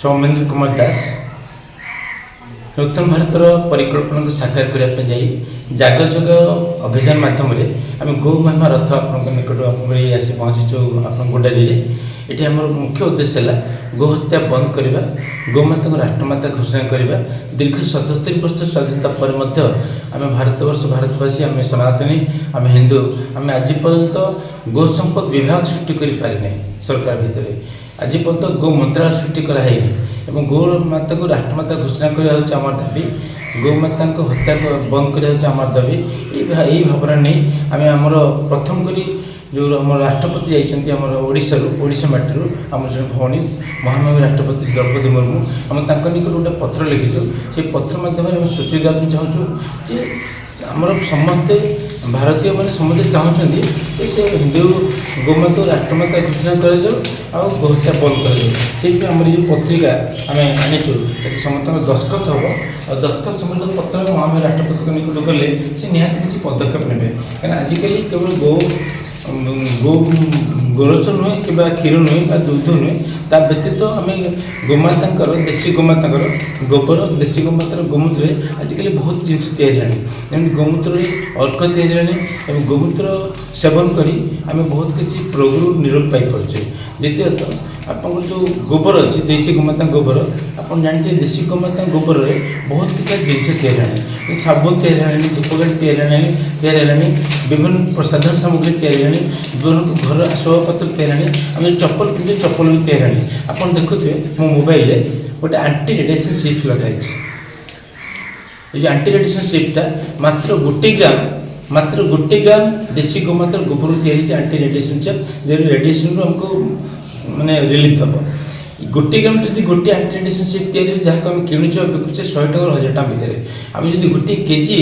सौमेन्द्र कुमार दास नूतन भारतर परिकल्पना को साकार करने जाग जग अभियान मध्यम आम गौ महिमा रथ आप निकट आसी पहुँचीचु आप गोडारी ये आम मुख्य उद्देश्य है गो हत्या बंद करवा गौमाता को राष्ट्रमाता घोषणा करवा दीर्घ 77 वर्ष स्वाधीनता पर आम भारतवर्ष भारतवासी आम सनातनी आम हिंदू आम आज पर्यंत गो संपद विभाग सृष्टि कर सरकार भितर आज पर्यंत गो मंत्रालय सृष्टि कराई गौ माता को राष्ट्रमाता घोषणा करम दाबी गौमाता हत्या बंद कर दाबी यही भावना नहीं आम आमर प्रथम करी जो आम राष्ट्रपति जाइए ओडिशा माटी आम जो भौणी महामहिम राष्ट्रपति द्रौपदी मुर्मू आम निकट गोटे पत्र लिखिचु से पत्र माध्यम सूचि देवाई चाहूँ जे आमर समस्ते भारतीय मैंने समस्ते चाहते से हिंदू गौमाता राष्ट्रमाता घोषणा करहत्या बंद कर आम ये पत्रिका आम आनीचु समस्त दस्खत हम और दस्खत संबंध पत्र महामहिम राष्ट्रपति निकट गले से निहाती किसी पदक्षेप ने कहीं आजिकल केवल गोरस नुहे कि क्षीर नुहे दूध नुहे ता व्यतीत आम गोमाता देशी गोमाता गोबर देशी गोमातार गोमूत्र आजिकल बहुत जिन या गोमूत्र अर्क या गोमूत्र सेवन कर आम बहुत किसी रोग निरोग पाइपे द्वितीयतः आप जो गोबर अच्छी देशी गोमाता गोबर आप जानते देशी गोमाता गोबर में बहुत किसी जिन साबुन तैयारी धूपकाठी तैयारी विभिन्न साधारण सामग्री तैयारी विभिन्न घर आसबाबपत्र तैयारी आम चप्पल पिंधे चप्पल भी तैयारी आप देखुए मो मोबाइल गोटे आंटी रेडिएशन चिप लगाई ये आंटी रेडिएशन चिपटा मात्र 1 ग्राम देशी गोमाता गोबर तैयारी आंटी रेडिएशन चिप रेडिएशन हमको माने रिलीफ हम 1 ग्राम जब गोटे आंटी रेडिएशन चिप जहाँ आम किणुचे बिकुचे 100 टका 1000 टका भितर आम जो गोटे केजी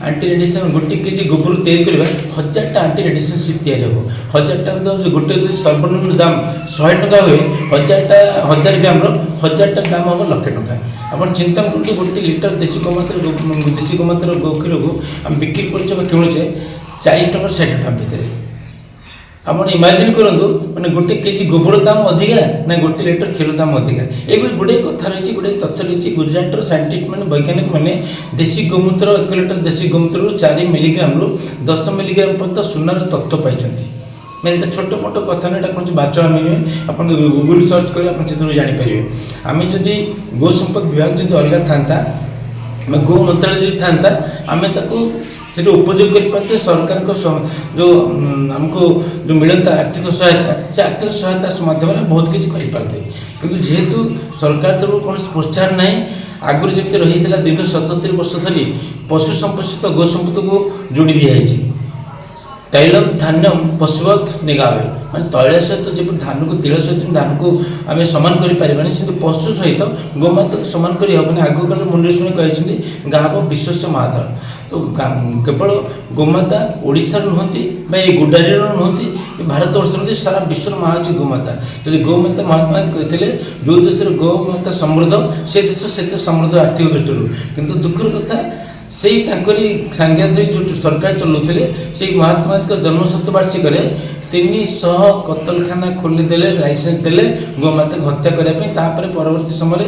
आंटी रेडिएशन गोटे केजी गोबर तैयारी करवा 1000 टा आंटी रेडिएशन चिप तैयारी हम 1000 टा गोटे सर्वनिम्न दाम 100 टका हुए 1000 ग्राम 1000 टा दाम हम 1,00,000 टका आप चिंता करूँ गोटे लिटर देशी गोमातार गो क्षीर को आम बिक्री कर किणुचे 40 टका 60 टका भितर आप इमाजिन करूँ मैंने गोटे केजी गोबर दाम अधिका ना गोटे लिटर क्षीर दाम अधिका ये गोटे कथा रही गोटे तथ्य रही गुजराटर साइंटिस्ट मैंने वैज्ञानिक मैंने देशी गोमूत्र 1 लिटर देशी गोमूत्र 4 मिलीग्राम 10 मिलीग्राम पर्यंत सुनार तत्व पाई मैंने छोट मोट कथा ना कौन बाचना नहीं आप गूगल सर्च कर जापर आम जदि गो संपद विभाग जो अलग था गो मंत्रालय जो था आम से उपयोग कर सरकार जो आमको जो मिलता आर्थिक सहायता से आर्थिक सहायता माध्यम बहुत किसी करते कि जेहेतु सरकार तरफ कौन प्रोत्साहन ना आगुरी जमी रही है दीर्घ 77 वर्ष धरी पशु संपद सहित गो संपद को जोड़ी दिखाई तैलम धान्यम पशुवत निगावे मैं तैल सहित जब धान को तिल सहित धान को आम सामान करें से पशु सहित गोमाता को सामान कर हेनी आगकाल मुनि ऋषि कहते गाव विश्वस्य माता तो केवल गोमाता ओडिशा नुहति ये गुडारी नुहति भारतवर्ष नुहति सारा विश्व माँ हूँ गोमाता जब गोमाता महात्मा कहते जो देश गोमाता समृद्ध से देश से समृद्ध आर्थिक दृष्टि किंतु दुखर कथा से सांज्ञा जो सरकार चलाते से महात्मा जन्म शतवार्षिक 300 कतलखाना खोलीदेले लाइसेंस देले गोमाता को हत्या करने परवर्ती समय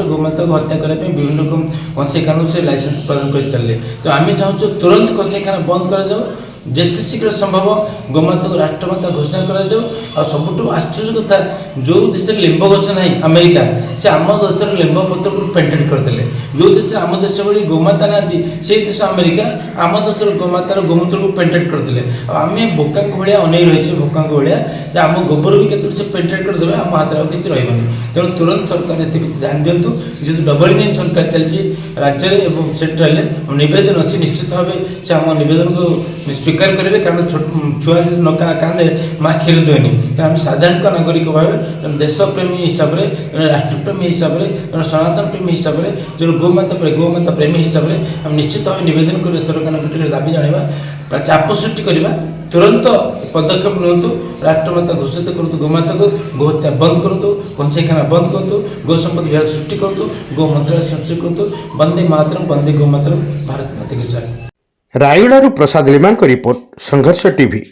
गोमाता को हत्या करने विभिन्न रकम कसेखाना से लाइसेंस प्रदान कर चलिए तो आम चाहूँ तुरंत कसेखाना बंद कर जिते शीघ्र संभव गोमाता को राष्ट्रमाता घोषणा कर सबुठ आश्चर्य कथा जो देश लिंब गछ ना अमेरिका से आम देश लिंब पत्र को पेटेंट करदे जो देश आम देश भाई गोमाता ना से देश अमेरिका आम देश गोमातार गोमूत्र को पेटेंट करदे आम बोका भाया अनेक रही बोका भाया आम गोबर भी केत से पेटेंट करदे आम हाथ में किसी रही तेणु तुरंत सरकार ये ध्यान दिंतु जेहतु डबल इंजन सरकार चलती राज्य और सेंट्रल नवेदन अच्छी निश्चित भाव से आम नवेदन को स्वीकार करेंगे कारण छुआ न कांदे माँ क्षीर दुएनि तो आम साधारण नागरिक भाव देशप्रेमी हिसाब से राष्ट्रप्रेमी हिसाब से सनातन प्रेमी हिसाब से जो गोमाता प्रेमी हिसाब से आम निश्चित भाव नवेदन कर सरकार दाबी जाना चाप सृष्टि करवा तुरंत पदक्षेप नियंतु राष्ट्रमाता घोषित करूँ गोमाता को गोहत्या बंद करूँ कसेखाना बंद करूँ गो संपद विभाग सृष्टि करूँ गो मंत्रालय सृष्टि करूँ वंदे मातरम वंदे गोमातरम भारत माता की जय। रायगढ़ प्रसाद लिमा रिपोर्ट संघर्ष टीवी।